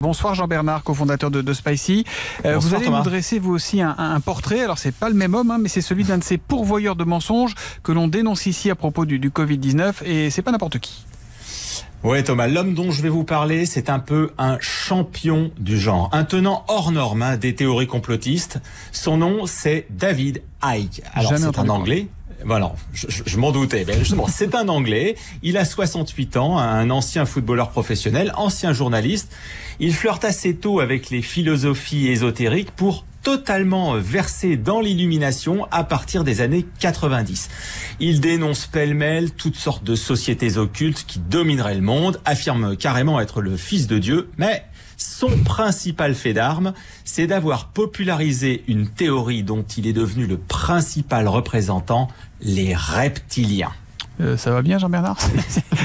Bonsoir Jean-Bernard, cofondateur de Spicy. Vous allez Thomas. Nous dresser vous aussi un portrait. Alors c'est pas le même homme, mais c'est celui d'un de ces pourvoyeurs de mensonges que l'on dénonce ici à propos du Covid-19 et c'est pas n'importe qui. Ouais Thomas, l'homme dont je vais vous parler, c'est un peu un champion du genre, un tenant hors norme des théories complotistes. Son nom, c'est David Icke. Alors c'est un Anglais. Voilà, je m'en doutais. Mais justement, c'est un Anglais. Il a 68 ans, un ancien footballeur professionnel, ancien journaliste. Il flirte assez tôt avec les philosophies ésotériques pour totalement versé dans l'illumination à partir des années 90. Il dénonce pêle-mêle toutes sortes de sociétés occultes qui domineraient le monde, affirme carrément être le fils de Dieu, mais son principal fait d'armes, c'est d'avoir popularisé une théorie dont il est devenu le principal représentant, les reptiliens. Ça va bien Jean-Bernard?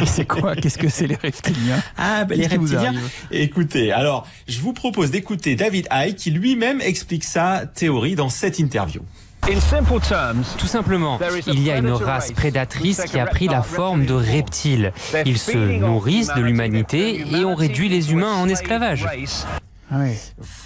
C'est quoi? Qu'est-ce que c'est les reptiliens? Les reptiliens. Écoutez, alors je vous propose d'écouter David Icke qui lui-même explique sa théorie dans cette interview. Tout simplement, il y a une race prédatrice qui a pris la forme de reptiles. Ils se nourrissent de l'humanité et ont réduit les humains en esclavage. Oui.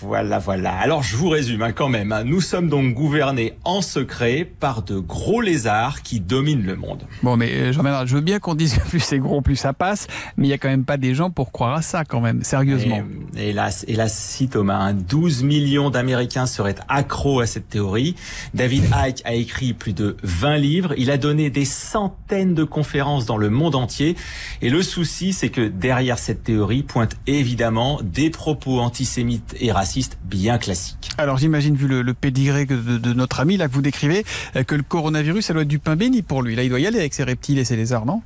Voilà. Alors je vous résume quand même. Nous sommes donc gouvernés en secret par de gros lézards qui dominent le monde. Bon mais Jean-Bernard, je veux bien qu'on dise que plus c'est gros, plus ça passe, mais il n'y a quand même pas des gens pour croire à ça quand même, sérieusement. Hélas, si Thomas, 12 millions d'Américains seraient accros à cette théorie. David Icke a écrit plus de 20 livres, il a donné des centaines de conférences dans le monde entier. Et le souci, c'est que derrière cette théorie pointent évidemment des propos antisémites et raciste bien classique. Alors j'imagine, vu le pédigré de notre ami là que vous décrivez, que le coronavirus, ça doit être du pain béni pour lui. Là, il doit y aller avec ses reptiles et ses lézards, non?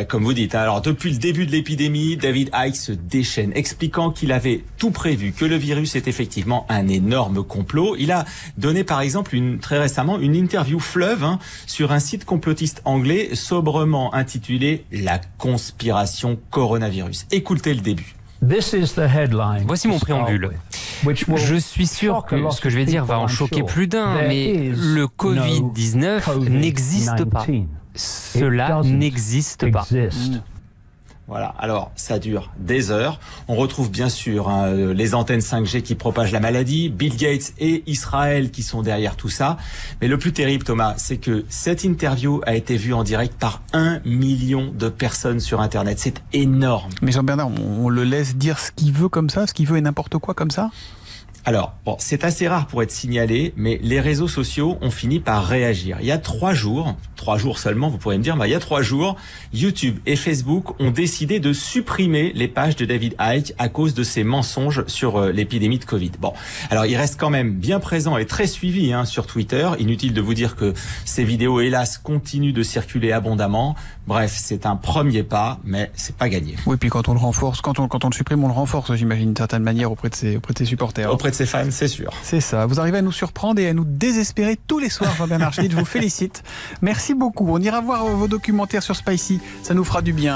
Comme vous dites, alors depuis le début de l'épidémie, David Icke se déchaîne, expliquant qu'il avait tout prévu, que le virus est effectivement un énorme complot. Il a donné par exemple très récemment une interview fleuve sur un site complotiste anglais sobrement intitulé « La conspiration coronavirus ». Écoutez le début. Voici mon préambule. Je suis sûr que ce que je vais dire va en choquer plus d'un, mais le Covid-19 n'existe pas. Cela n'existe pas. Voilà, alors ça dure des heures. On retrouve bien sûr les antennes 5G qui propagent la maladie, Bill Gates et Israël qui sont derrière tout ça. Mais le plus terrible, Thomas, c'est que cette interview a été vue en direct par 1 million de personnes sur Internet. C'est énorme. Mais Jean-Bernard, on le laisse dire ce qu'il veut comme ça, ce qu'il veut et n'importe quoi comme ça? Alors, c'est assez rare pour être signalé, mais les réseaux sociaux ont fini par réagir. Il y a 3 jours seulement, vous pourrez me dire, il y a 3 jours, YouTube et Facebook ont décidé de supprimer les pages de David Icke à cause de ses mensonges sur l'épidémie de Covid. Bon, alors il reste quand même bien présent et très suivi sur Twitter. Inutile de vous dire que ces vidéos, hélas, continuent de circuler abondamment. Bref, c'est un premier pas, mais c'est pas gagné. Oui, puis quand on le renforce, quand on le supprime, on le renforce, j'imagine, d'une certaine manière auprès de ses supporters. Auprès de ses fans, c'est sûr. C'est ça. Vous arrivez à nous surprendre et à nous désespérer tous les soirs, Jean-Bernard Schmitt. Je vous félicite. Merci beaucoup. On ira voir vos documentaires sur Spicy. Ça nous fera du bien.